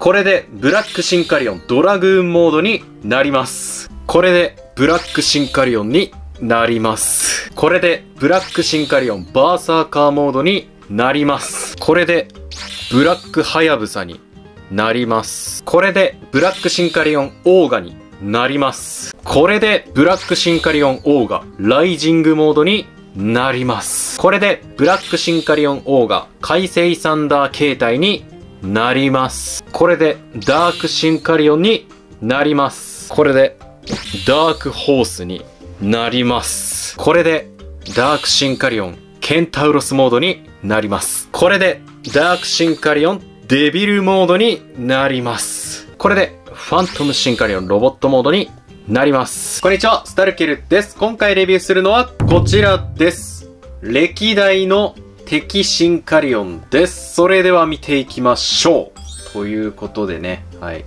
これでブラックシンカリオンドラグーンモードになります。これでブラックシンカリオンになります。これでブラックシンカリオンバーサーカーモードになります。これでブラックハヤブサになります。これでブラックシンカリオンオーガになります。これでブラックシンカリオンオーガライジングモードになります。これでブラックシンカリオンオーガ海星サンダー形態になります。これでダークシンカリオンになります。これでダークホースになります。これでダークシンカリオンケンタウロスモードになります。これでダークシンカリオンデビルモードになります。これでファントムシンカリオンロボットモードになります。こんにちは、スタルケルです。今回レビューするのはこちらです。歴代の敵シンカリオンです。それでは見ていきましょう。ということでね、はい。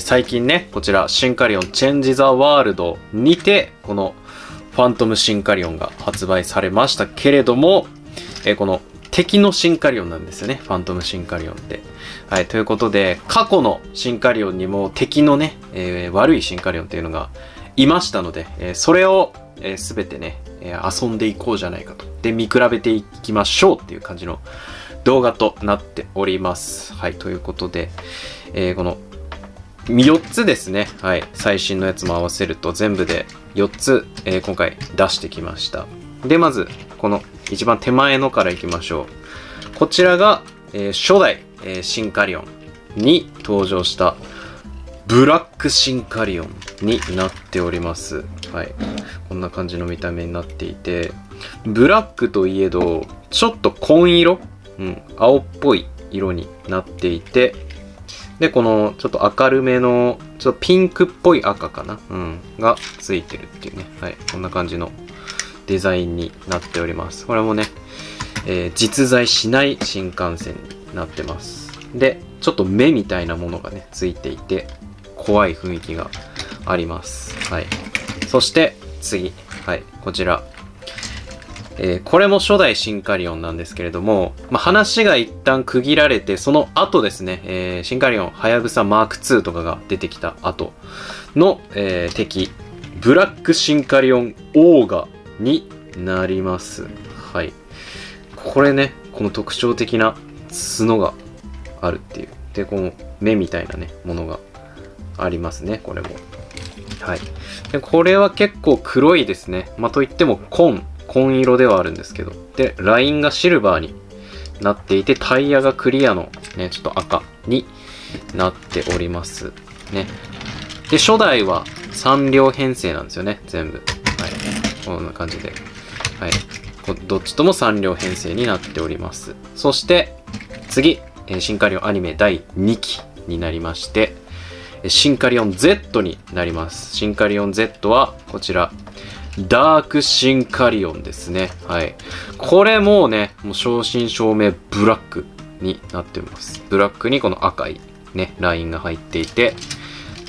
最近ね、こちらシンカリオンチェンジザワールドにて、このファントムシンカリオンが発売されましたけれども、この敵のシンカリオンなんですよね、ファントムシンカリオンって。はい、ということで、過去のシンカリオンにも敵のね、悪いシンカリオンっていうのがいましたので、それをすべてね、遊んでいこうじゃないかと。で、見比べていきましょうっていう感じの動画となっております。はい、ということで、この4つですね。はい。最新のやつも合わせると全部で4つ、今回出してきました。で、まず、この一番手前のからいきましょう。こちらが、初代、シンカリオンに登場したブラックシンカリオンになっております。はい。こんな感じの見た目になっていて、ブラックといえど、ちょっと紺色、青っぽい色になっていて、で、このちょっと明るめの、ちょっとピンクっぽい赤かな、がついてるっていうね。はい。こんな感じのデザインになっております。これもね、実在しない新幹線になってます。で、ちょっと目みたいなものがね、ついていて、怖い雰囲気があります。はい。そして、次。はい。こちら。これも初代シンカリオンなんですけれども、話が一旦区切られて、その後ですね、シンカリオンはやぶさマーク2とかが出てきた後の、敵、ブラックシンカリオンオーガになります。はい。これね、この特徴的な角があるっていう。で、この目みたいなね、ものがありますね、これも。はい。で、これは結構黒いですね。といっても紺色ではあるんですけど。で、ラインがシルバーになっていて、タイヤがクリアのね、ちょっと赤になっております。ね。で、初代は3両編成なんですよね、全部。はい。こんな感じで。はい。どっちとも3両編成になっております。そして、次、シンカリオンアニメ第2期になりまして、シンカリオン Z になります。シンカリオン Z は、こちら、ダークシンカリオンですね。はい。これもうね、もう正真正銘ブラックになっております。ブラックにこの赤いね、ラインが入っていて、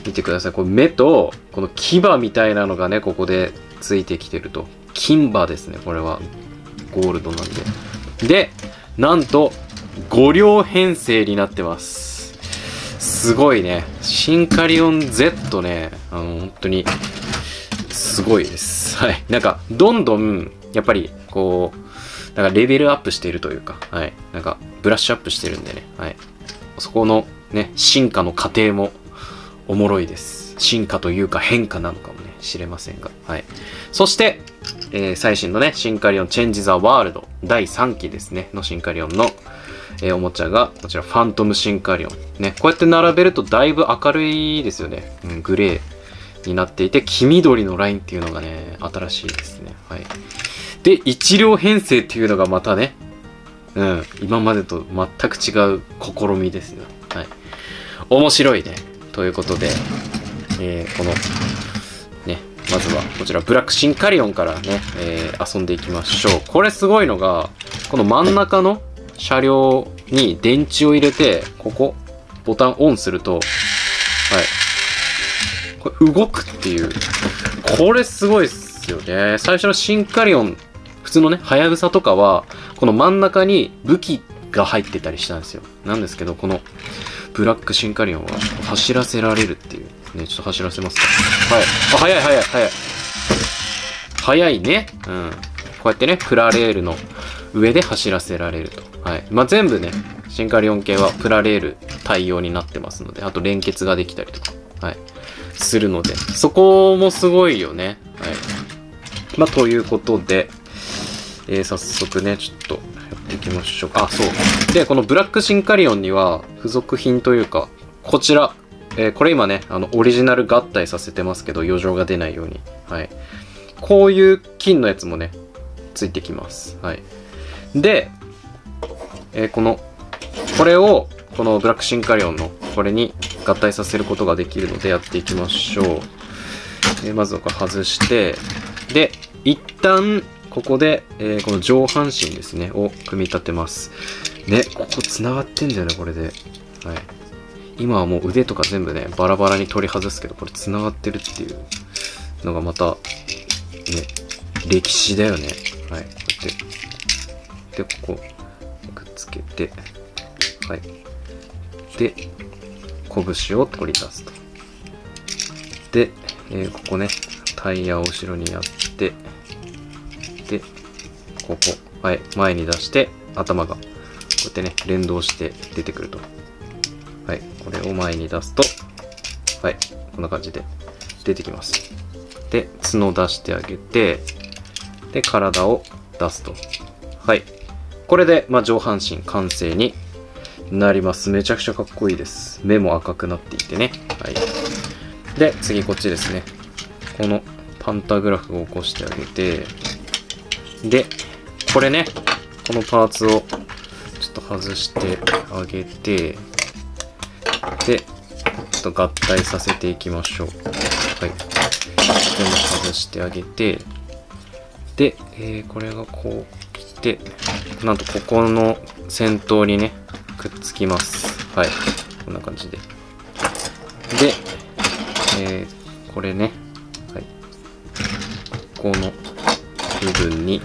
見てください。これ目と、この牙みたいなのがね、ここでついてきてると。金歯ですね、これは。ゴールドなんで。で、なんと、5両編成になってます。すごいね。シンカリオン Z ね、本当に、すごいです。はい。なんか、どんどん、やっぱり、こう、なんかレベルアップしているというか、はい。なんか、ブラッシュアップしてるんでね、はい。そこのね、進化の過程もおもろいです。進化というか変化なのかもね、知れませんが、はい。そして、最新のね、シンカリオンチェンジザワールド第3期ですね、のシンカリオンの、おもちゃが、こちら、ファントムシンカリオン。ね、こうやって並べるとだいぶ明るいですよね。グレー。になっていて、黄緑のラインっていうのがね、新しいですね。はい。で、1両編成っていうのがまたね、今までと全く違う試みですよ。はい。面白いね。ということで、この、ね、まずはこちら、ブラックシンカリオンからね、遊んでいきましょう。これすごいのが、この真ん中の車両に電池を入れて、ここ、ボタンオンすると、はい。これ動くっていう。これすごいっすよね。最初のシンカリオン、普通のね、はやぶさとかは、この真ん中に武器が入ってたりしたんですよ。なんですけど、この、ブブラックシンカリオンは走らせられるっていう。ね、ちょっと走らせますか。はい。あ、早いね。うん。こうやってね、プラレールの上で走らせられると。はい。まあ、全部ね、シンカリオン系はプラレール対応になってますので、あと連結ができたりとか、はい。するので、そこもすごいよね。はい。まあ、ということで、早速ね、ちょっとやっていきましょう。あ、そう。で、このブラックシンカリオンには、付属品というか、こちら、これ今ね、オリジナル合体させてますけど、余剰が出ないように。はい。こういう金のやつもね、ついてきます。はい。で、これを、このブラックシンカリオンの、これに合体させることができるので、やっていきましょう。まずはこれ外して、で、一旦、ここで、この上半身ですね、を組み立てます。ね、ここ繋がってんだよね、これで。はい。今はもう腕とか全部ね、バラバラに取り外すけど、これ繋がってるっていうのがまた、ね、歴史だよね。はい。こうやって。で、ここ、くっつけて、はい。で、拳を取り出すと。で、ここね、タイヤを後ろにやって、で、ここ、はい、前に出して、頭が、こうやってね、連動して出てくると。はい、これを前に出すと、はい、こんな感じで出てきます。で、角出してあげて、で、体を出すと。はい。これで、まあ、上半身完成になります。めちゃくちゃかっこいいです。目も赤くなっていてね。はい。で、次こっちですね。このパンタグラフを起こしてあげて、で、これね、このパーツをちょっと外してあげて、で、ちょっと合体させていきましょう。はい。これも外してあげて、で、これがこう来て、なんとここの先頭にね、くっつきます。はい。こんな感じで。で、これね、はい。ここの部分に、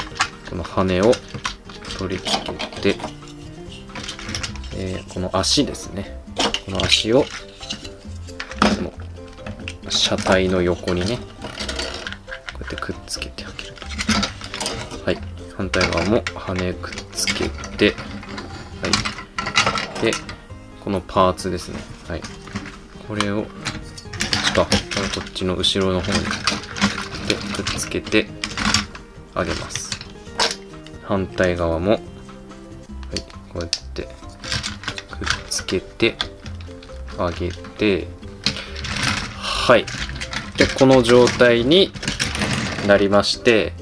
この羽を取り付けて、この足ですね。この足を、この車体の横にね、こうやってくっつけてあげると。はい。反対側も羽くっつけて、はい。で、このパーツですね。はい。これを、こっちの後ろの方に、で、くっつけてあげます。反対側も、はい。こうやって、くっつけてあげて、はい。で、この状態になりまして、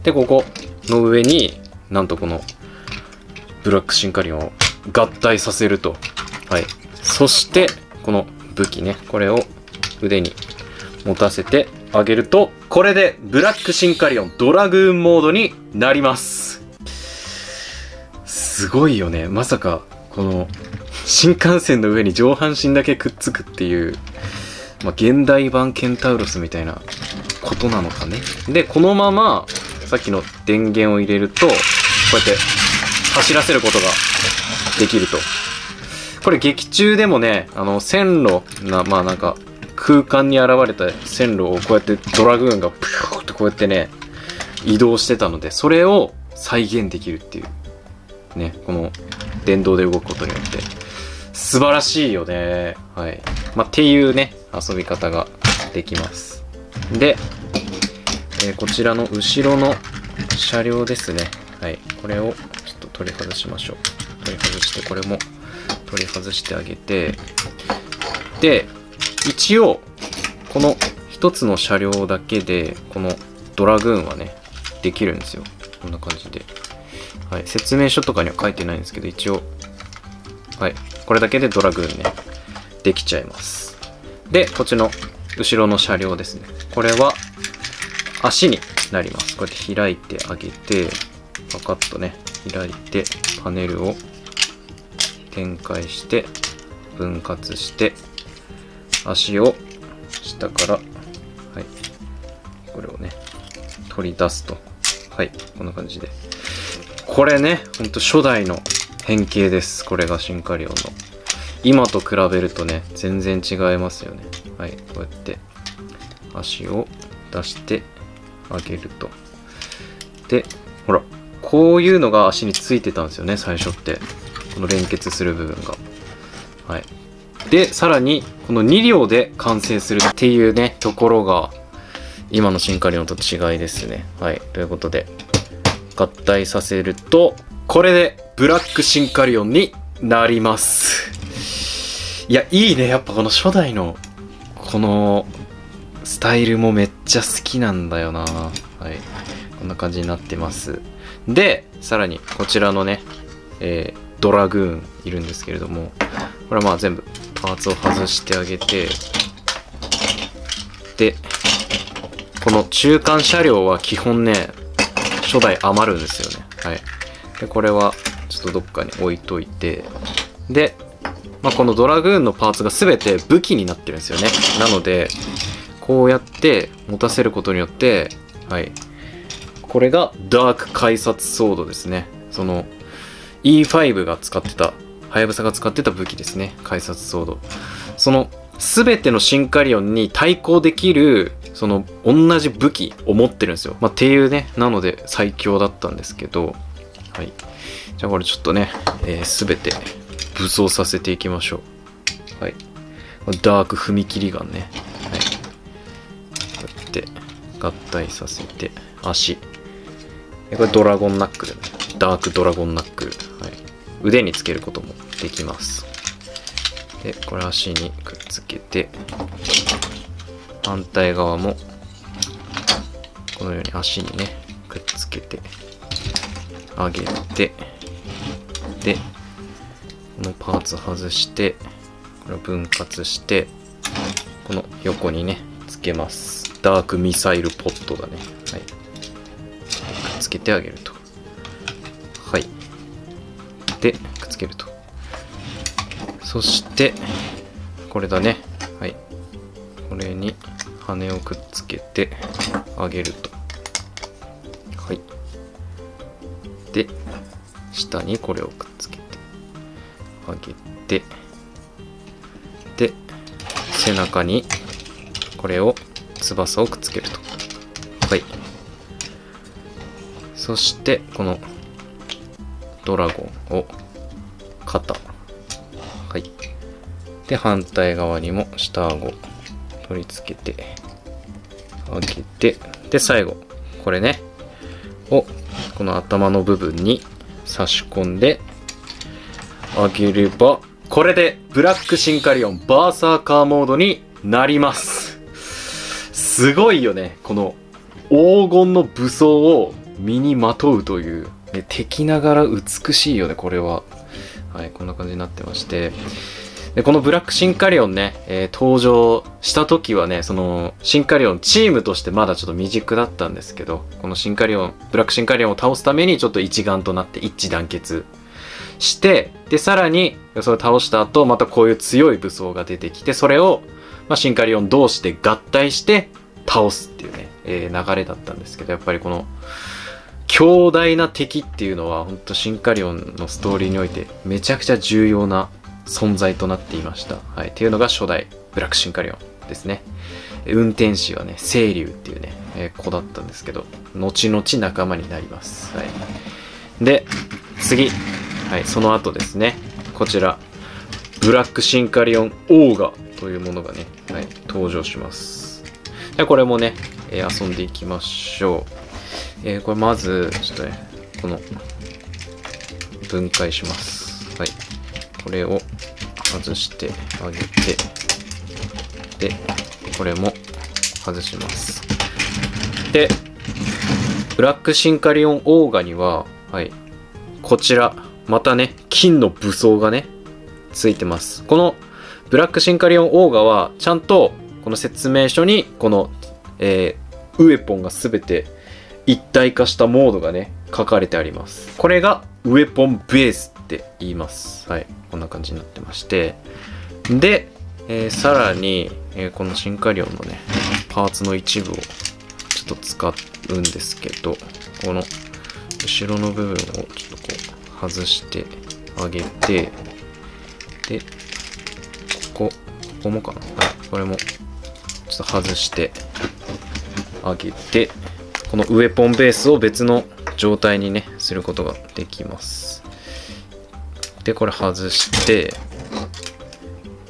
で、ここの上になんとこのブラックシンカリオンを合体させると。はい。そして、この武器ね、これを腕に持たせてあげると、これでブラックシンカリオンドラグーンモードになります。すごいよね。まさか、この新幹線の上に上半身だけくっつくっていう、まあ、現代版ケンタウロスみたいなことなのかね。で、このまま、さっきの電源を入れると、こうやって走らせることができると。これ劇中でもね、線路まあなんか、空間に現れた線路をこうやってドラグーンがプシューってこうやってね、移動してたので、それを再現できるっていう。ね、この電動で動くことによって。素晴らしいよね。はい。まあ、っていうね、遊び方ができます。で、こちらの後ろの車両ですね。はい。これをちょっと取り外しましょう。取り外して、これも取り外してあげて、で、一応、この一つの車両だけで、このドラグーンはね、できるんですよ。こんな感じで。はい。説明書とかには書いてないんですけど、一応、はい。これだけでドラグーンね、できちゃいます。で、こっちの後ろの車両ですね。これは足になります。こうやって開いてあげて、パカッとね、開いて、パネルを展開して、分割して、足を下から、はい。これをね、取り出すと。はい。こんな感じで。これね、ほんと初代の変形です。これがシンカリオンの。今と比べるとね、全然違いますよね。はい、こうやって足を出してあげると。で、ほら、こういうのが足についてたんですよね、最初って。この連結する部分が。はい。で、さらに、この2両で完成するっていうね、ところが、今のシンカリオンと違いですね。はい。ということで、合体させると、これでブラックシンカリオンになります。いや、いいね。やっぱこの初代の、この、スタイルもめっちゃ好きなんだよな。はい。こんな感じになってます。で、さらに、こちらのね、ドラグーンいるんですけれども、これはまあ全部パーツを外してあげて、で、この中間車両は基本ね、初代余るんですよね。はい。で、これはちょっとどっかに置いといて、で、まあ、このドラグーンのパーツが全て武器になってるんですよね。なので、こうやって持たせることによって、はい。これがダーク改札ソードですね。その、E5 が使ってた、はやぶさが使ってた武器ですね。改札ソード。その、全てのシンカリオンに対抗できる、その、同じ武器を持ってるんですよ。まあ、っていうね、なので最強だったんですけど、はい。じゃあこれちょっとね、全て武装させていきましょう。はい。ダーク踏切ガンね。はい。こうやって合体させて、足。これドラゴンナックルね。ダークドラゴンナックル。はい。腕につけることもできます。で、これ足にくっつけて、反対側も、このように足にね、くっつけて、上げて、で、このパーツ外して、これを分割して、この横にね、つけます。ダークミサイルポットだね。はい。くっつけてあげると。はい。で、くっつけると。そして、これだね。はい。これに羽をくっつけてあげると。はい。で、下にこれをくっつけてあげて、で、背中にこれを、翼をくっつけると。はい。そして、このドラゴンを肩。はい。で、反対側にも下顎取り付けてあげて、で、最後、これね、をこの頭の部分に差し込んであげれば、これでブラックシンカリオンバーサーカーモードになります。すごいよね。この黄金の武装を身にまとうという、ね、敵ながら美しいよね、これは。はい、こんな感じになってまして。で、このブラックシンカリオンね、登場した時はね、その、シンカリオンチームとしてまだちょっと未熟だったんですけど、このシンカリオン、ブラックシンカリオンを倒すためにちょっと一丸となって一致団結して、で、さらに、それを倒した後、またこういう強い武装が出てきて、それを、まあ、シンカリオン同士で合体して倒すっていうね、流れだったんですけど、やっぱりこの、強大な敵っていうのは、本当シンカリオンのストーリーにおいて、めちゃくちゃ重要な存在となっていました。はい。っていうのが初代ブラックシンカリオンですね。運転士はね、清流っていうね、子だったんですけど、後々仲間になります。はい。で、次。はい、その後ですね。こちら、ブラックシンカリオンオーガというものがね、はい、登場します。で、これもね、遊んでいきましょう。これまず、ちょっとね、この、分解します。はい。これを外してあげて、で、これも外します。で、ブラックシンカリオンオーガには、はい、こちら、またね、金の武装がね、ついてます。このブラックシンカリオンオーガは、ちゃんと、この説明書に、この、ウェポンがすべて一体化したモードがね、書かれてあります。これが、ウェポンベースって言います。はい。こんな感じになってまして。で、さらに、このシンカリオンのね、パーツの一部をちょっと使うんですけど、この後ろの部分をちょっとこう外してあげて、で、ここもかな。はい、これもちょっと外してあげて、このウェポンベースを別の状態にねすることができます。でこれ外して、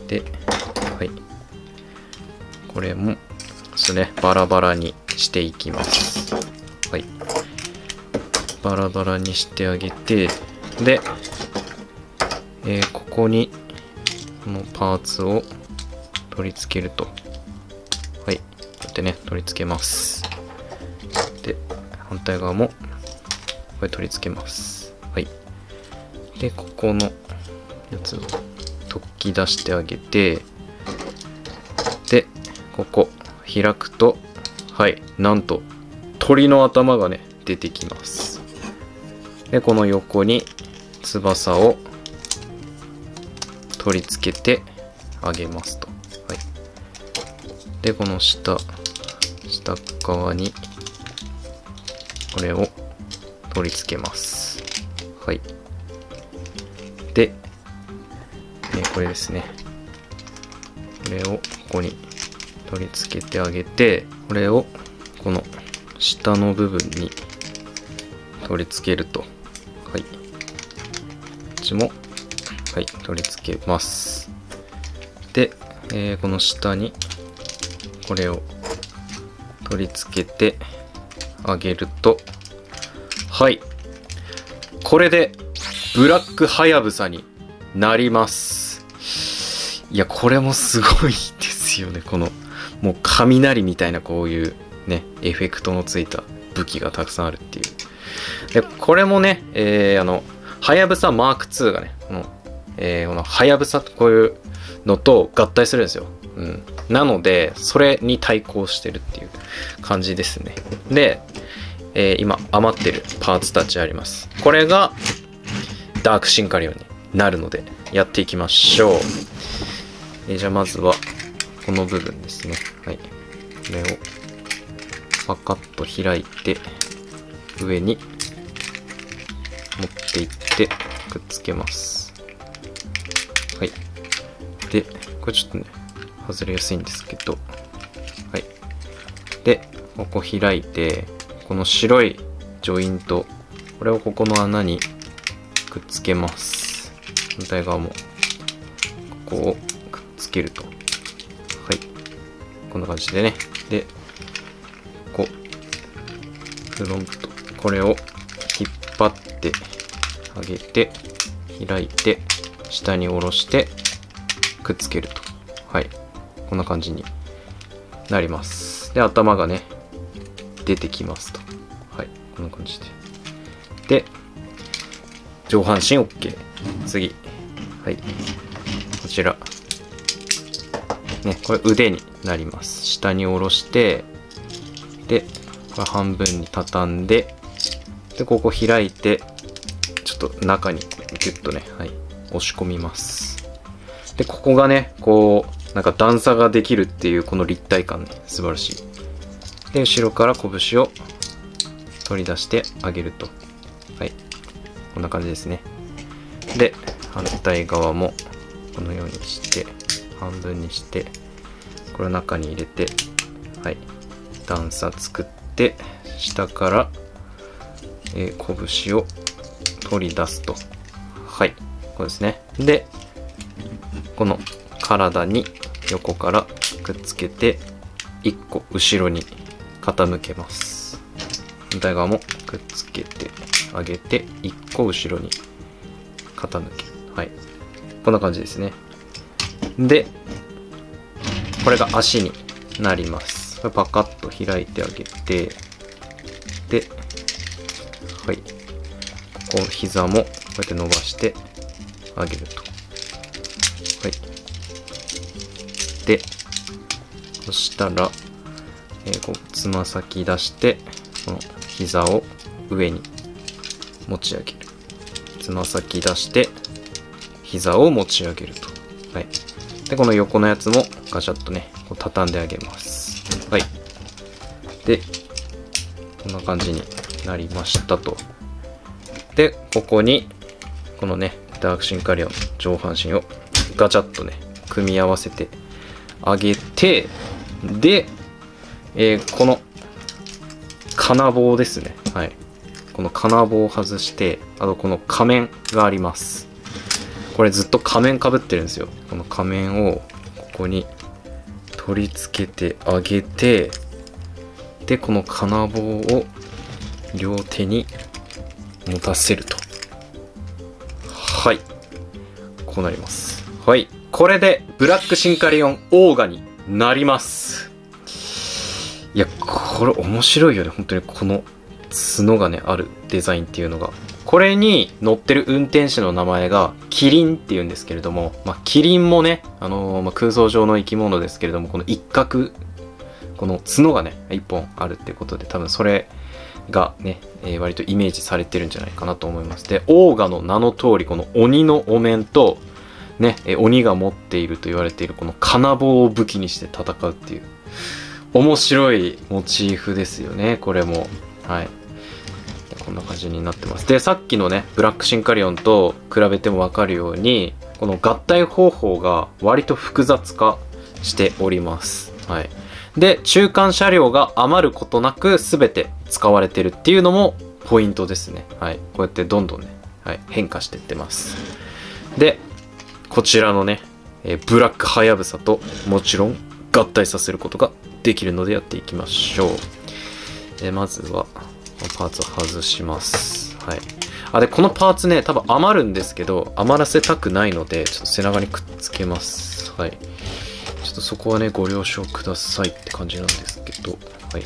ではい、これもですねバラバラにしていきます。はい、バラバラにしてあげて、で、ここにこのパーツを取り付けると、はい、こうやってね取り付けます。で反対側もこれ取り付けます。はい、でここのやつを突き出してあげて、でここ開くと、はい、なんと鳥の頭がね出てきます。でこの横に翼を取り付けてあげますと。はい、でこの下側にこれを取り付けます。はい、で、これですね、これをここに取り付けてあげて、これをこの下の部分に取り付けると、はい、こっちも、はい、取り付けます。で、この下にこれを取り付けてあげると、はい、これでブラックはやぶさになります。いや、これもすごいですよね。このもう雷みたいなこういうねエフェクトのついた武器がたくさんあるっていう。でこれもね、はやぶさマーク2がね、このはやぶさとこういうのと合体するんですよ。うん、なのでそれに対抗してるっていう感じですね。で、今余ってるパーツたちあります。これがダークシンカリオンになるのでやっていきましょう。じゃあまずはこの部分ですね。はい、これをパカッと開いて上に持っていってくっつけます。はい、でこれちょっとね外れやすいんですけど、はい、でここ開いて、この白いジョイント、これをここの穴にくっつけます。反対側もここをくっつけると、はい、こんな感じでね。でこうフロント、これを引っ張ってあげて開いて下に下ろしてくっつけると、はい、こんな感じになります。で頭がね出てきますと、はい、こんな感じで。で上半身 OK。 次、はい、こちらね、これ腕になります。下に下ろして、でこれ半分に畳んで、でここ開いてちょっと中にギュッとね、はい、押し込みます。でここがねこうなんか段差ができるっていうこの立体感ね、素晴らしい。で後ろから拳を取り出してあげると、はい、こんな感じですね。で反対側もこのようにして半分にして、これを中に入れて、はい、段差作って下から、拳を取り出すと、はい、こうですね。でこの体に横からくっつけて1個後ろに傾けます。反対側もくっつけてあげて1個後ろに傾ける、はい、こんな感じですね。でこれが足になります。これパカッと開いてあげて、ではい、ここ膝もこうやって伸ばしてあげると、はい、でそしたら、こうつま先出してこの膝を上に持ち上げる、つま先出して膝を持ち上げると、はい、でこの横のやつもガチャッとねこう畳んであげます。はい、でこんな感じになりましたと。でここにこのねダークシンカリオン上半身をガチャッとね組み合わせてあげて、で、この金棒ですね。はい。この金棒を外して、あとこの仮面があります。これずっと仮面かぶってるんですよ。この仮面をここに取り付けてあげて、で、この金棒を両手に持たせると。はい。こうなります。はい。これでブラックシンカリオンオーガになります。いや、これ面白いよね。本当にこの角がね、あるデザインっていうのが。これに乗ってる運転手の名前がキリンっていうんですけれども、キリンもね、空想上の生き物ですけれども、この一角、この角がね、一本あるっていうことで、多分それがね、割とイメージされてるんじゃないかなと思います。で、オーガの名の通り、この鬼のお面と、ね、鬼が持っていると言われているこの金棒を武器にして戦うっていう、面白いモチーフですよね、これも。はい。こんな感じになってます。で、さっきのね、ブラックシンカリオンと比べてもわかるように、この合体方法が割と複雑化しております。はい。で、中間車両が余ることなく全て使われてるっていうのもポイントですね。はい。こうやってどんどんね、はい、変化していってます。で、こちらのね、ブラックハヤブサともちろん合体させることができるのでやっていきましょう。まずは、パーツを外します。はい。で、このパーツね、多分余るんですけど、余らせたくないので、ちょっと背中にくっつけます。はい。ちょっとそこはね、ご了承くださいって感じなんですけど、はい。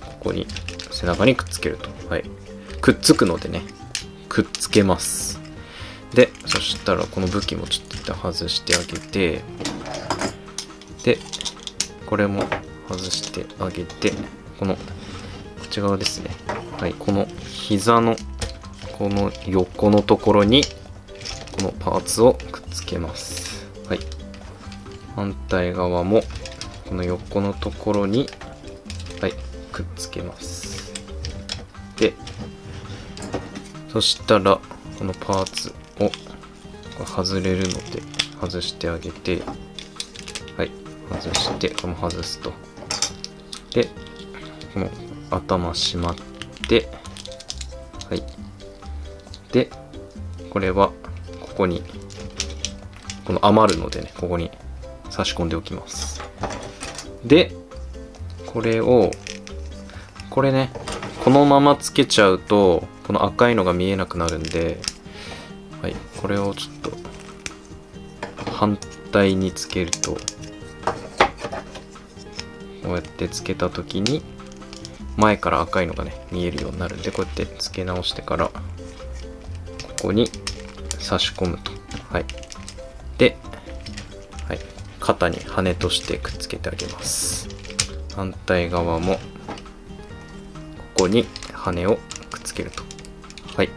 ここに、背中にくっつけると。はい。くっつくのでね、くっつけます。で、そしたらこの武器もちょっと一旦外してあげて、で、これも外してあげて、この、こっち側ですね。はい、この膝のこの横のところにこのパーツをくっつけます。はい。反対側もこの横のところに、はい、くっつけます。で、そしたらこのパーツを外れるので外してあげて、はい、外してこの外すと。で、この頭しまって、はい。で、これは、ここに、この余るのでね、ここに差し込んでおきます。で、これを、これね、このままつけちゃうと、この赤いのが見えなくなるんで、はい、これをちょっと、反対につけると、こうやってつけたときに、前から赤いのがね見えるようになるんで、こうやって付け直してからここに差し込むと。はい。で、はい、肩に羽としてくっつけてあげます。反対側もここに羽をくっつけると。はい。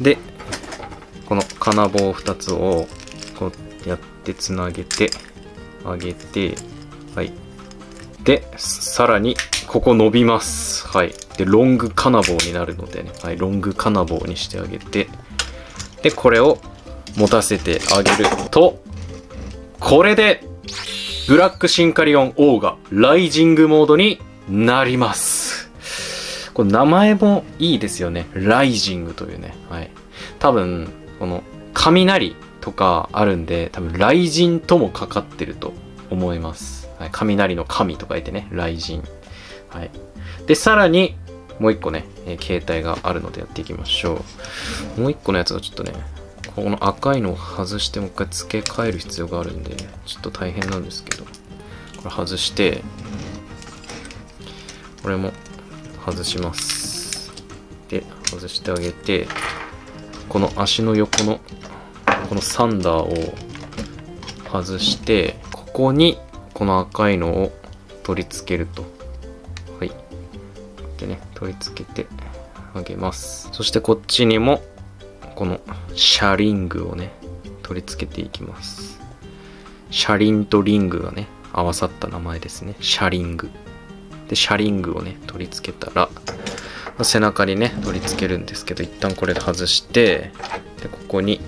で、この金棒2つをこうやってつなげてあげて、はい。で、さらにここ伸びます。はい。で、ロング金棒になるのでね、はい、ロング金棒にしてあげて、で、これを持たせてあげると、これで、ブラックシンカリオンオーガライジングモードになります。これ名前もいいですよね。ライジングというね。はい。多分、この、雷とかあるんで、多分、雷神ともかかってると思います。はい、雷の神と書いてね、雷神。はい。で、さらに、もう一個ね、形態があるのでやっていきましょう。もう一個のやつがちょっとね、この赤いのを外してもう一回付け替える必要があるんで、ちょっと大変なんですけど、これ外して、これも外します。で、外してあげて、この足の横の、このサンダーを外して、ここに、この赤いのを取り付けると。はい。でね、取り付けてあげます。そしてこっちにも、この車リングをね、取り付けていきます。車輪とリングがね、合わさった名前ですね。車リング。で、車リングをね、取り付けたら、背中にね、取り付けるんですけど、一旦これで外して、で、ここに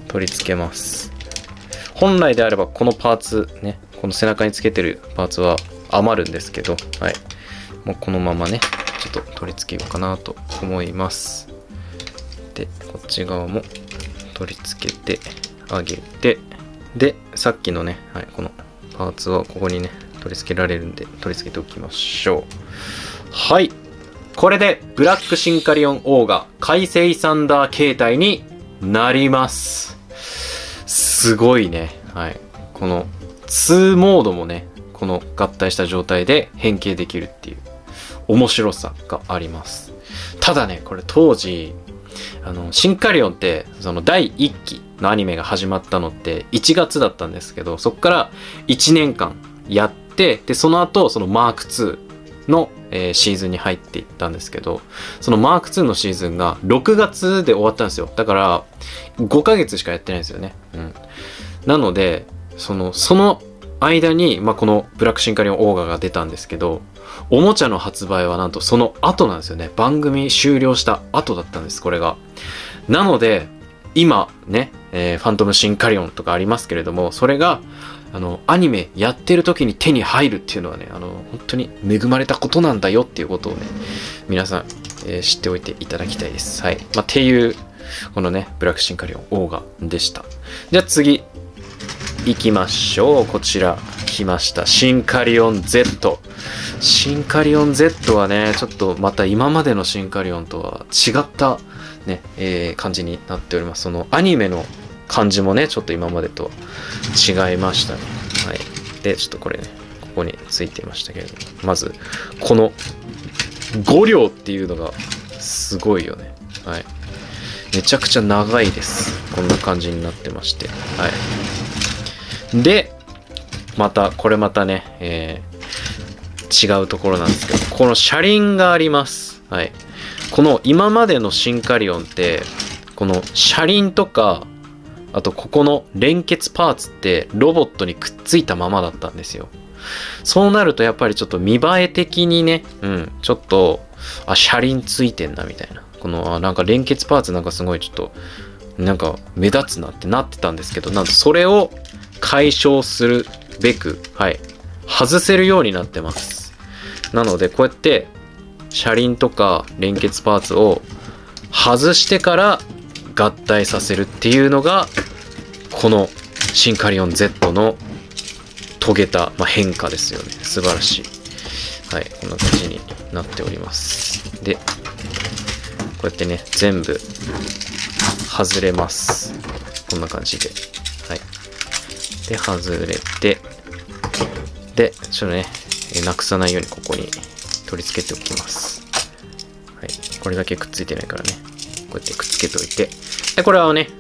取り付けます。本来であればこのパーツね、この背中につけてるパーツは余るんですけど、はい。もうこのままね、ちょっと取り付けようかなと思います。で、こっち側も取り付けてあげて、で、さっきのね、はい、このパーツはここにね、取り付けられるんで、取り付けておきましょう。はい。これで、ブラックシンカリオンオーガ、海星サンダー形態になります。すごいね。はい。この2モードもね、この合体した状態で変形できるっていう面白さがあります。ただね、これ当時、シンカリオンって、その第1期のアニメが始まったのって1月だったんですけど、そこから1年間やって、で、その後、そのマーク2の、シーズンに入っていったんですけど、そのマーク2のシーズンが6月で終わったんですよ。だから、5ヶ月しかやってないんですよね。うん。なので、その間に、このブラックシンカリオンオーガが出たんですけど、おもちゃの発売はなんとその後なんですよね。番組終了した後だったんです、これが。なので、今ね、ファントムシンカリオンとかありますけれども、それが、アニメやってる時に手に入るっていうのはね、本当に恵まれたことなんだよっていうことをね、皆さん、知っておいていただきたいです。はい。っていう、このね、ブラックシンカリオンオーガでした。じゃあ次、行きましょう。こちら、来ました。シンカリオン Z。シンカリオン Z はね、ちょっとまた今までのシンカリオンとは違ったね、感じになっております。そのアニメの感じもね、ちょっと今までと違いましたね。はい。で、ちょっとこれね、ここについていましたけれども、まず、この5両っていうのがすごいよね。はい。めちゃくちゃ長いです。こんな感じになってまして。はい。で、これまたね、違うところなんですけど、この車輪があります。はい。この今までのシンカリオンって、この車輪とか、あとここの連結パーツってロボットにくっついたままだったんですよ。そうなるとやっぱりちょっと見栄え的にね、ちょっと、車輪ついてんなみたいな。この、なんか連結パーツなんかすごいちょっと、なんか目立つなってなってたんですけど、なんとそれを解消するべく、はい、外せるようになってます。なのでこうやって車輪とか連結パーツを外してから合体させるっていうのがこのシンカリオン Z の遂げた、変化ですよね。素晴らしい。はい、こんな感じになっております。で、こうやってね、全部外れます。こんな感じで。はい。で、外れて、で、ちょっとね、なくさないようにここに取り付けておきます。はい。これだけくっついてないからね。こうやってくっつけておいて。で、これはね、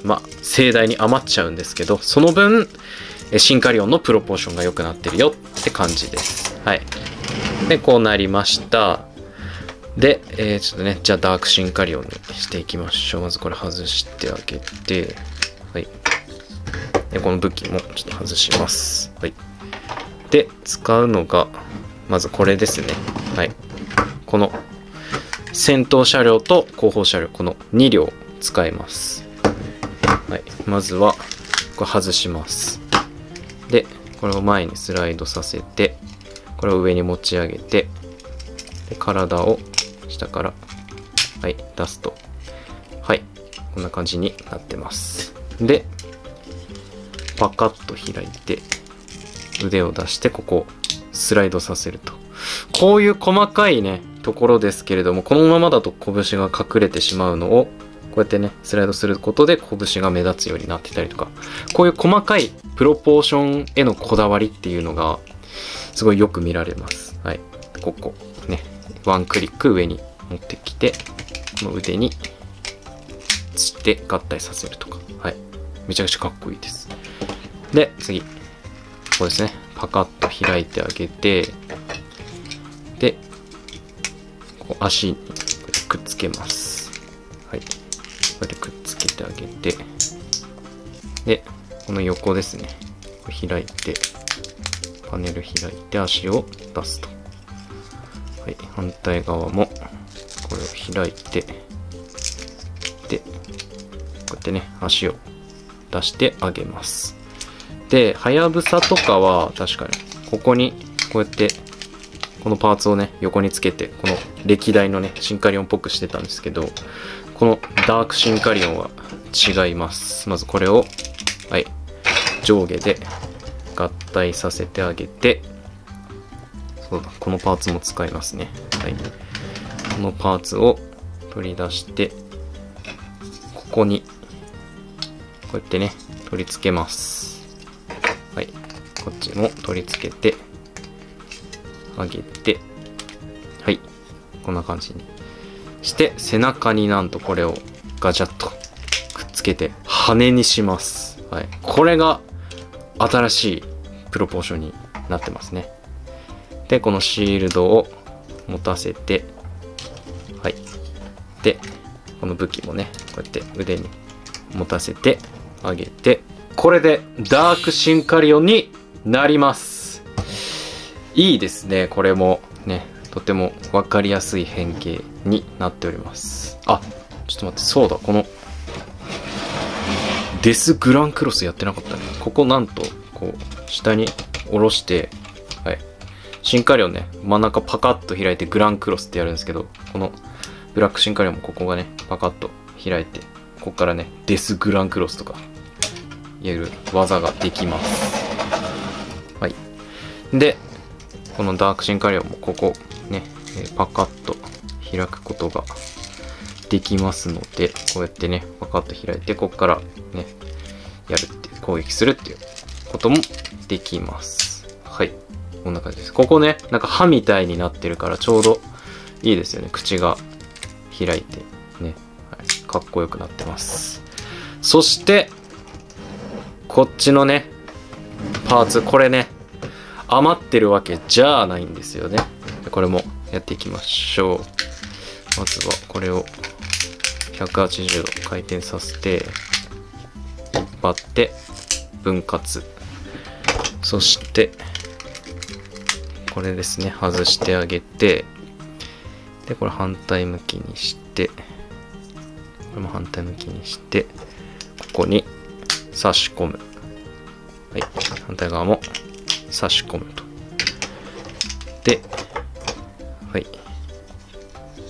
盛大に余っちゃうんですけど、その分、シンカリオンのプロポーションが良くなってるよって感じです。はい。で、こうなりました。で、ちょっとね、じゃあダークシンカリオンにしていきましょう。まずこれ外してあげて、はい。で、この武器もちょっと外します。はい。で、使うのが、まずこれですね。はい。この、先頭車両と後方車両、この2両使います。はい。まずは、これ外します。で、これを前にスライドさせて、これを上に持ち上げて、で、体を下から、はい、出すと。はい。こんな感じになってます。で、パカッと開いて、腕を出してここスライドさせると。こういう細かいねところですけれども、このままだと拳が隠れてしまうのをこうやってねスライドすることで拳が目立つようになってたりとか、こういう細かいプロポーションへのこだわりっていうのがすごいよく見られます。はい。ここね、ワンクリック上に持ってきて、この腕につって合体させるとか、はい。めちゃくちゃかっこいいです。で、次。ここですね。パカッと開いてあげて、で、こう足にこうやってくっつけます。はい。こうやってくっつけてあげて、で、この横ですね。こう開いて、パネル開いて足を出すと。はい。反対側も、これを開いて、で、こうやってね、足を出してあげます。で、はやぶさとかは確かに、ここにこうやって、このパーツをね、横につけて、この歴代のね、シンカリオンっぽくしてたんですけど、このダークシンカリオンは違います。まずこれを、はい、上下で合体させてあげて、そうだ、このパーツも使いますね。はい。このパーツを取り出して、ここに、こうやってね、取り付けます。はい。こっちも取り付けて、あげて、はい。こんな感じにして、背中になんとこれをガチャッとくっつけて、羽にします。はい。これが新しいプロポーションになってますね。で、このシールドを持たせて、はい。で、この武器もね、こうやって腕に持たせてあげて、これでダークシンカリオンになります。いいですね、これもね、とてもわかりやすい変形になっております。あ、ちょっと待って、そうだ、このデスグランクロスやってなかったね。ここなんと、こう、下に下ろして、はい。シンカリオンね、真ん中パカッと開いてグランクロスってやるんですけど、このブラックシンカリオンもここがね、パカッと開いて、ここからね、デスグランクロスとか、やる技ができます。はい。で、このダークシンカリオンもここね、パカッと開くことができますので、こうやってね、パカッと開いて、ここからね、やるっていう、攻撃するっていうこともできます。はい。こんな感じです。ここね、なんか歯みたいになってるからちょうどいいですよね。口が開いてね、はい、かっこよくなってます。そして、こっちのね、パーツ、これね、余ってるわけじゃないんですよね。これもやっていきましょう。まずはこれを180度回転させて、引っ張って分割。そして、これですね、外してあげて、で、これ反対向きにして、これも反対向きにして、ここに差し込む。はい、反対側も差し込むと。で、はい、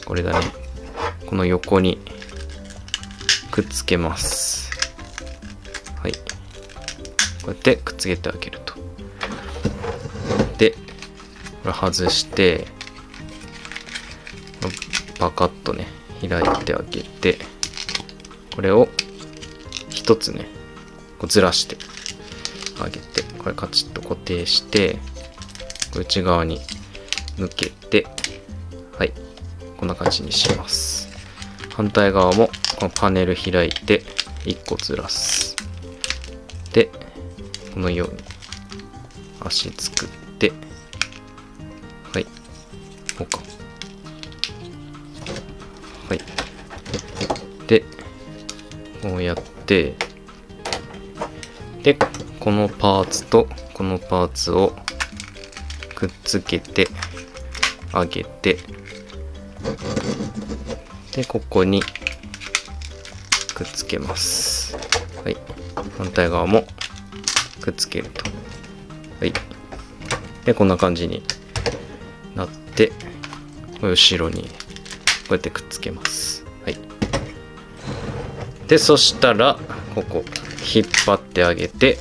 これだね、この横にくっつけます。はい、こうやってくっつけてあげると。で、これ外して、パカッとね、開いてあげて、これを一つね、こうずらしてあげて、これカチッと固定して、内側に向けて、はい、こんな感じにします。反対側もこのパネル開いて1個ずらす。で、このように足作って、はい、こうか。はい。で、こうやって、で、このパーツとこのパーツをくっつけてあげて、で、ここにくっつけます。はい。反対側もくっつけると。はい。で、こんな感じになって、後ろにこうやってくっつけます。はい。で、そしたら、ここ、引っ張ってあげて、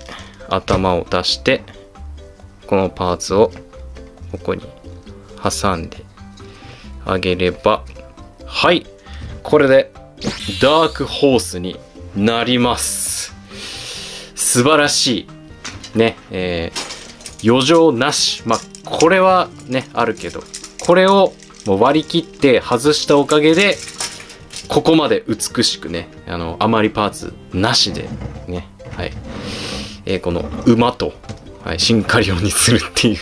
頭を出して、このパーツをここに挟んであげれば、はい。これで、ダークホースになります。素晴らしい。ね、余剰なし。まあ、これはね、あるけど、これをもう割り切って外したおかげで、ここまで美しくね、余りパーツなしで、ね、はい。この馬と、はい、シンカリオンにするっていう。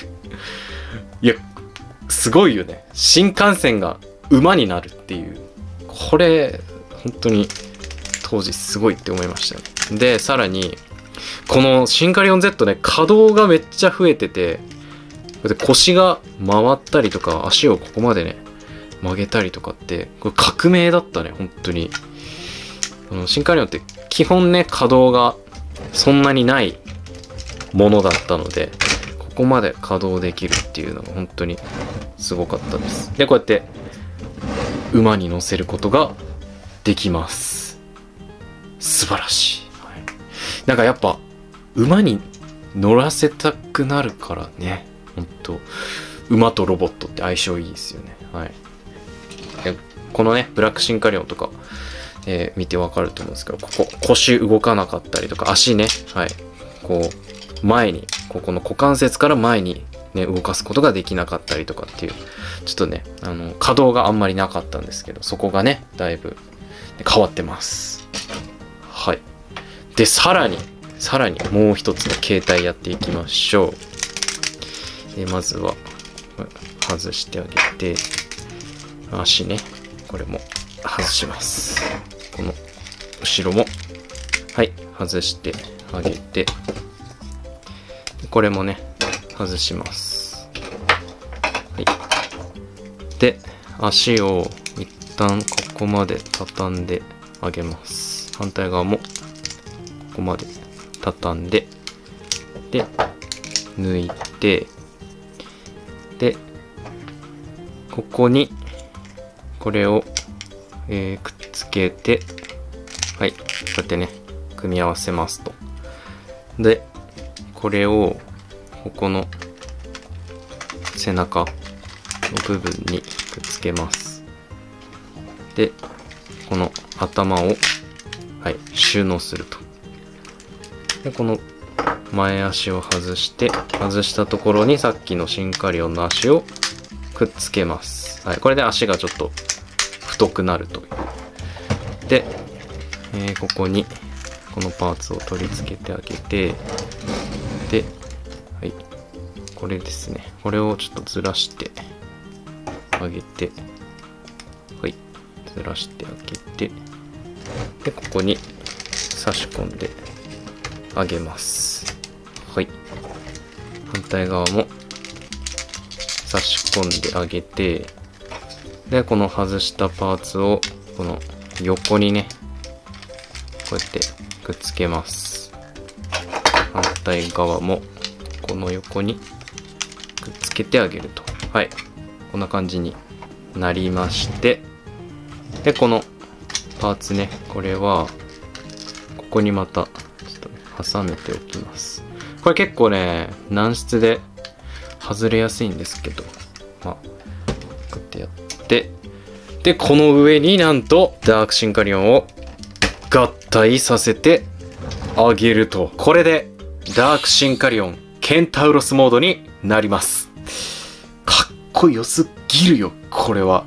いや、すごいよね。新幹線が馬になるっていう。これ、本当に当時すごいって思いましたね。で、さらに、このシンカリオン Z ね、可動がめっちゃ増えてて、腰が回ったりとか、足をここまでね、曲げたりとかって、これ革命だったね、本当に。シンカリオンって基本ね、可動がそんなにないものだったので、ここまで稼働できるっていうのが本当にすごかったです。で、こうやって馬に乗せることができます。素晴らしい。はい、なんかやっぱ馬に乗らせたくなるからね、本当馬とロボットって相性いいですよね。はい。このね、ブラックシンカリオンとか、見てわかると思うんですけど、ここ腰動かなかったりとか、足ね、はい、こう前に、ここの股関節から前にね動かすことができなかったりとかっていう、ちょっとね稼働があんまりなかったんですけど、そこがねだいぶ変わってます。はい。でさらにもう一つの形態やっていきましょう。まずは外してあげて、足ね、これも外します。この後ろもはい外してあげて、これもね外します。はい。で足を一旦ここまで畳んであげます。反対側もここまで畳んで、で抜いて、でここにこれを、くっつけて、はい、こうやってね組み合わせますと。でこれをここの背中の部分にくっつけます。でこの頭を、はい、収納すると。でこの前足を外して、外したところにさっきのシンカリオンの足をくっつけます。はい、これで足がちょっと太くなるという。で、ここにこのパーツを取り付けてあげて、で、はい、これですね。これをちょっとずらしてあげて、はい、ずらしてあげて、で、ここに差し込んであげます。はい。反対側も差し込んであげて、で、この外したパーツをこの横にね、こうやってくっつけます。反対側もこの横にくっつけてあげると。はい。こんな感じになりまして、で、このパーツね、これは、ここにまた、ちょっとね、挟めておきます。これ結構ね、軟質で外れやすいんですけど、まあ、こうやってやって、で、この上になんと、ダークシンカリオンを合体させてあげると。これで、ダークシンカリオン、ケンタウロスモードになります。かっこよすぎるよ、これは。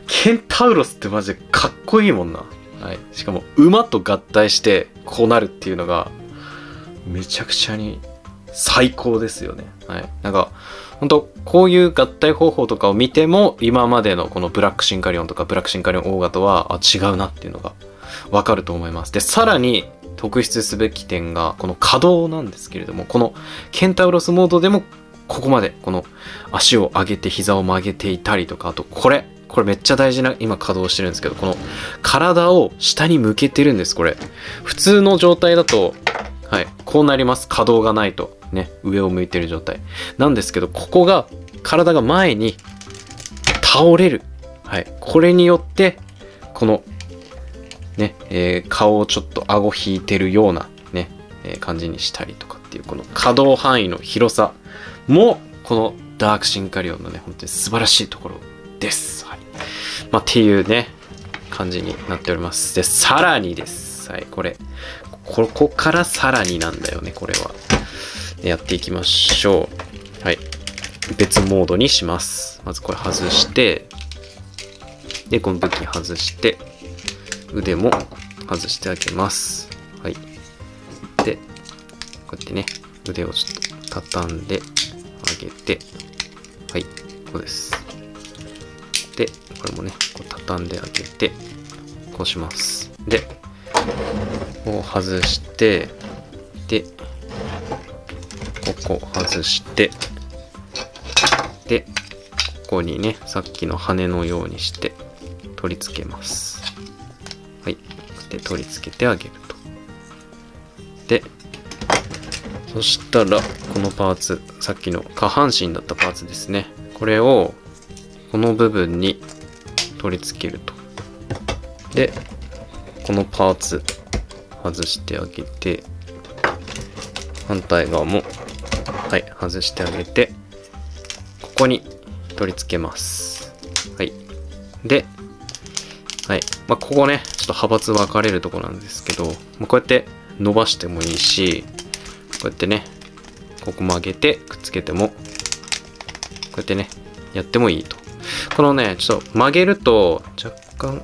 ケンタウロスってマジでかっこいいもんな。はい。しかも、馬と合体して、こうなるっていうのが、めちゃくちゃに最高ですよね。はい。なんか、本当こういう合体方法とかを見ても、今までのこのブラックシンカリオンとかブラックシンカリオンオーガとは、違うなっていうのがわかると思います。で、さらに特筆すべき点が、この可動なんですけれども、このケンタウロスモードでも、ここまで、この足を上げて膝を曲げていたりとか、あとこれめっちゃ大事な、今稼働してるんですけど、この体を下に向けてるんです、これ。普通の状態だと、はい、こうなります。可動がないと。ね、上を向いてる状態。なんですけど、ここが、体が前に倒れる。はい。これによって、この、ね、顔をちょっと顎引いてるような、ね、感じにしたりとかっていう、この可動範囲の広さも、このダークシンカリオンのね、本当に素晴らしいところです。はい。まあ、っていうね、感じになっております。で、さらにです。はい、ここからさらになんだよね、これは。やっていきましょう。はい。別モードにします。まずこれ外して、で、この武器外して、腕も外してあげます。はい。で、こうやってね、腕をちょっと畳んであげて、はい、こうです。で、これもね、こう畳んであげて、こうします。で、こう外して、で、ここ外して、で、ここにね、さっきの羽のようにして取り付けます。はい。で、取り付けてあげると。で、そしたら、このパーツ、さっきの下半身だったパーツですね。これを、この部分に取り付けると。で、このパーツ、外してあげて、反対側も、はい、外してあげて、ここに取り付けます。はい。で、はい。ここね、ちょっと派閥分かれるところなんですけど、こうやって伸ばしてもいいし、こうやってね、ここ曲げてくっつけても、こうやってね、やってもいいと。このね、ちょっと曲げると若干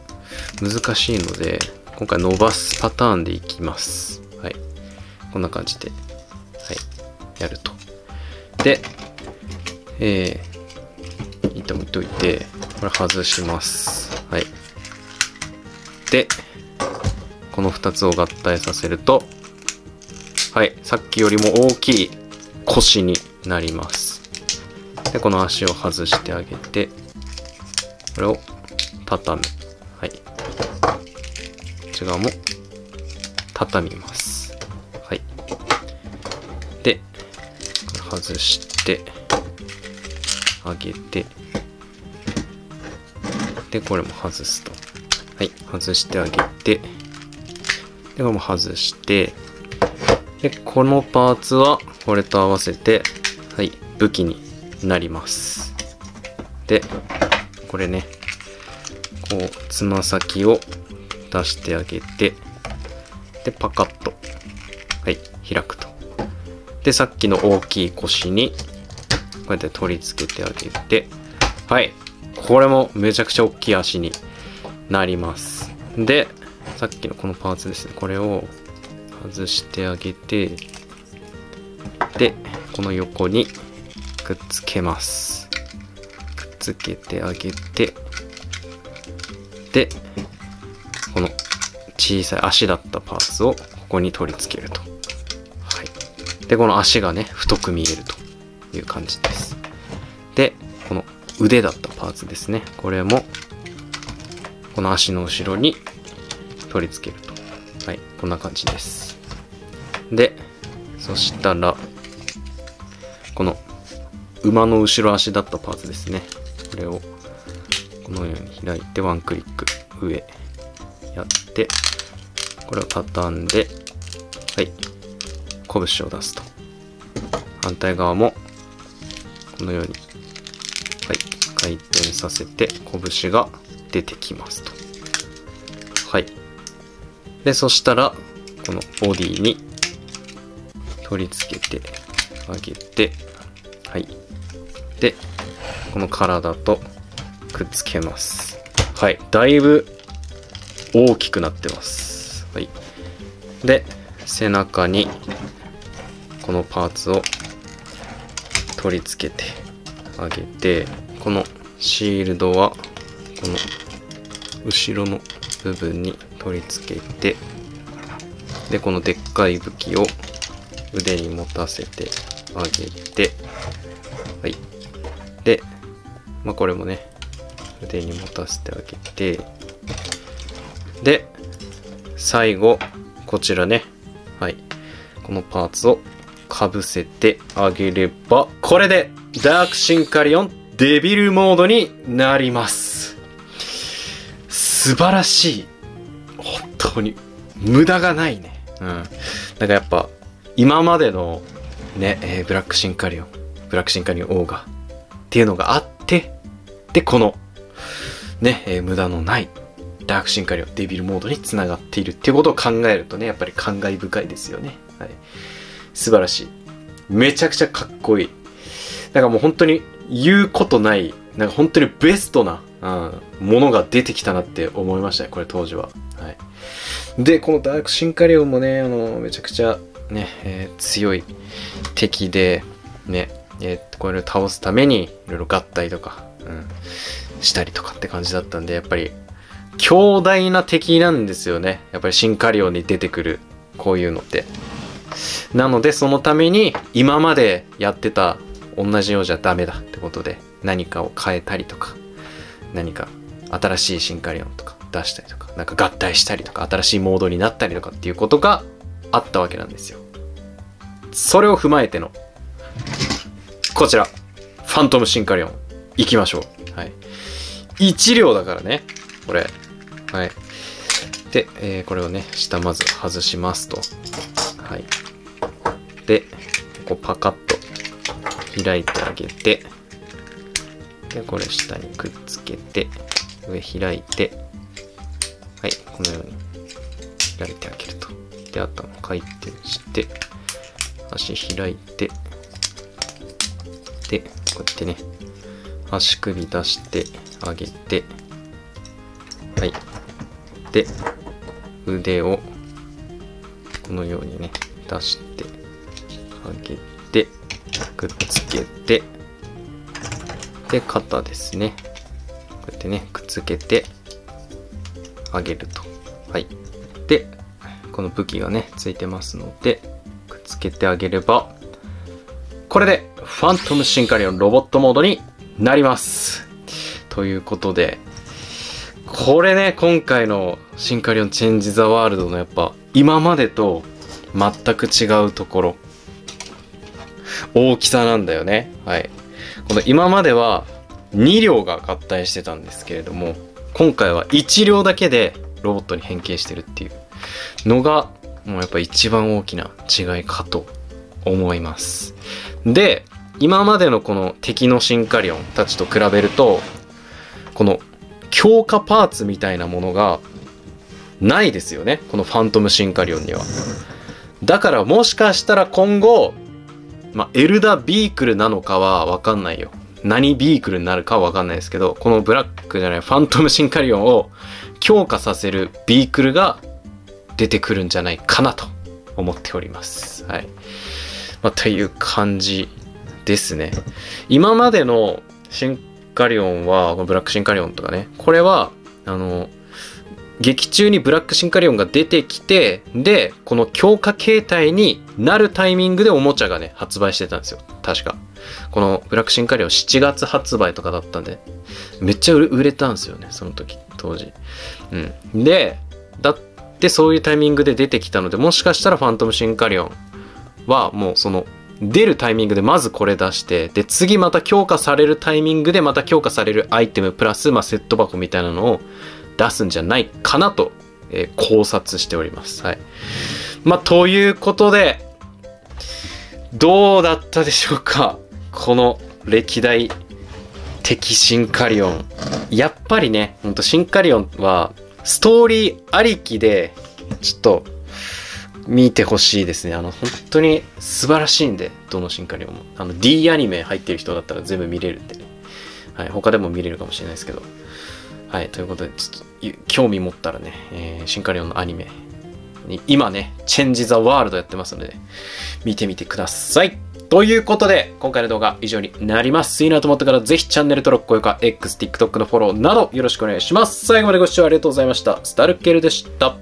難しいので、今回伸ばすパターンでいきます。はい。こんな感じで、はい、やると。で、板置いといて、これ外します。はい。で、この2つを合体させると、はい、さっきよりも大きい腰になります。で、この足を外してあげて、これを畳む。はい。内側も畳みます。はい。で、これ外してあげて、で、これも外すと。はい、外してあげて、で、これも外して、で、このパーツはこれと合わせて、はい、武器になります。で、これね、こう、つま先を出してあげて、で、パカッと、はい、開くと。で、さっきの大きい腰に、こうやって取り付けてあげて、はい、これもめちゃくちゃ大きい足になります。で、さっきのこのパーツですね、これを外してあげて、で、この横にくっつけます。くっつけてあげて、で、この小さい足だったパーツをここに取り付けると。はい。で、この足がね、太く見えるという感じです。で、この腕だったパーツですね。これも、この足の後ろに取り付けると。はい。こんな感じです。で、そしたら、この馬の後ろ足だったパーツですね。これをこのように開いてワンクリック上やって、これを畳んで、はい、拳を出すと。反対側もこのように、はい、回転させて拳が出てきますと。はい。で、そしたら、このボディに取り付けてあげて、はい。で、この体とくっつけます。はい。だいぶ大きくなってます。はい。で、背中にこのパーツを取り付けてあげて、このシールドはこの後ろの部分に取り付けて、で、このでっかい武器を腕に持たせてあげて、はい。で、これもね、腕に持たせてあげて、で、最後、こちらね、はい。このパーツをかぶせてあげれば、これでダークシンカリオンデビルモードになります。素晴らしい。本当に無駄がないね。うん。だからやっぱ今までのね、ブラックシンカリオンオーガっていうのがあって、でこのね、無駄のないダークシンカリオンデビルモードにつながっているっていうことを考えるとね、やっぱり感慨深いですよね。はい。素晴らしい。めちゃくちゃかっこいい。だからもう本当に言うことない、なんか本当にベストな、ものが出てきたなって思いましたね、これ当時は。はい。で、このダークシンカリオンもね、めちゃくちゃね、強い敵で、ね、これを倒すためにいろいろ合体とか、したりとかって感じだったんで、やっぱり強大な敵なんですよね。やっぱりシンカリオンに出てくるこういうのって。なのでそのために今までやってた同じようじゃダメだってことで何かを変えたりとか、何か新しいシンカリオンとか出したりとか、なんか合体したりとか新しいモードになったりとかっていうことがあったわけなんですよ。それを踏まえての、こちら、ファントムシンカリオン、いきましょう。はい。1両だからね、これ。はい。で、これをね、下まず外しますと。はい。で、ここパカッと開いてあげて、で、これ下にくっつけて、上開いて、はい、このように開いてあげると。で、頭回転して、足開いて、で、こうやってね、足首出してあげて、はい。で、腕をこのようにね、出してあげて、くっつけて、で、肩ですね。こうやってね、くっつけてあげると。はい。で、この武器がね、ついてますので、くっつけてあげれば、これで、ファントムシンカリオンロボットモードになります。ということで、これね、今回のシンカリオンチェンジザワールドのやっぱ、今までと全く違うところ、大きさなんだよね。はい。この今までは2両が合体してたんですけれども、今回は1両だけでロボットに変形してるっていうのが、もうやっぱ一番大きな違いかと思います。で、今までのこの敵のシンカリオンたちと比べると、この強化パーツみたいなものがないですよね。このファントムシンカリオンには。だからもしかしたら今後、エルダビークルなのかはわかんないよ。何ビークルになるかはわかんないですけど、このブラックじゃない、ファントムシンカリオンを強化させるビークルが出てくるんじゃないかなと思っております。はい。という感じですね。今までのシンカリオンは、ブラックシンカリオンとかね、これは、劇中にブラックシンカリオンが出てきて、で、この強化形態になるタイミングでおもちゃがね、発売してたんですよ。確か。このブラックシンカリオン7月発売とかだったんで、めっちゃ売れたんですよね、その時、当時。うん。で、だってそういうタイミングで出てきたので、もしかしたらファントムシンカリオンはもうその、出るタイミングでまずこれ出して、で、次また強化されるタイミングでまた強化されるアイテムプラス、セット箱みたいなのを出すんじゃないかなと、考察しております。はい。ということで、どうだったでしょうか？この歴代敵シンカリオン。やっぱりね、ほんとシンカリオンはストーリーありきで、ちょっと、見てほしいですね。本当に素晴らしいんで、どのシンカリオンも。D アニメ入ってる人だったら全部見れるんでね。はい。他でも見れるかもしれないですけど。はい。ということで、ちょっと、興味持ったらね、シンカリオンのアニメに、今ね、チェンジザワールドやってますので、見てみてください。ということで、今回の動画は以上になります。いいなと思った方、ぜひチャンネル登録、高評価、X、TikTok のフォローなどよろしくお願いします。最後までご視聴ありがとうございました。スタルケルでした。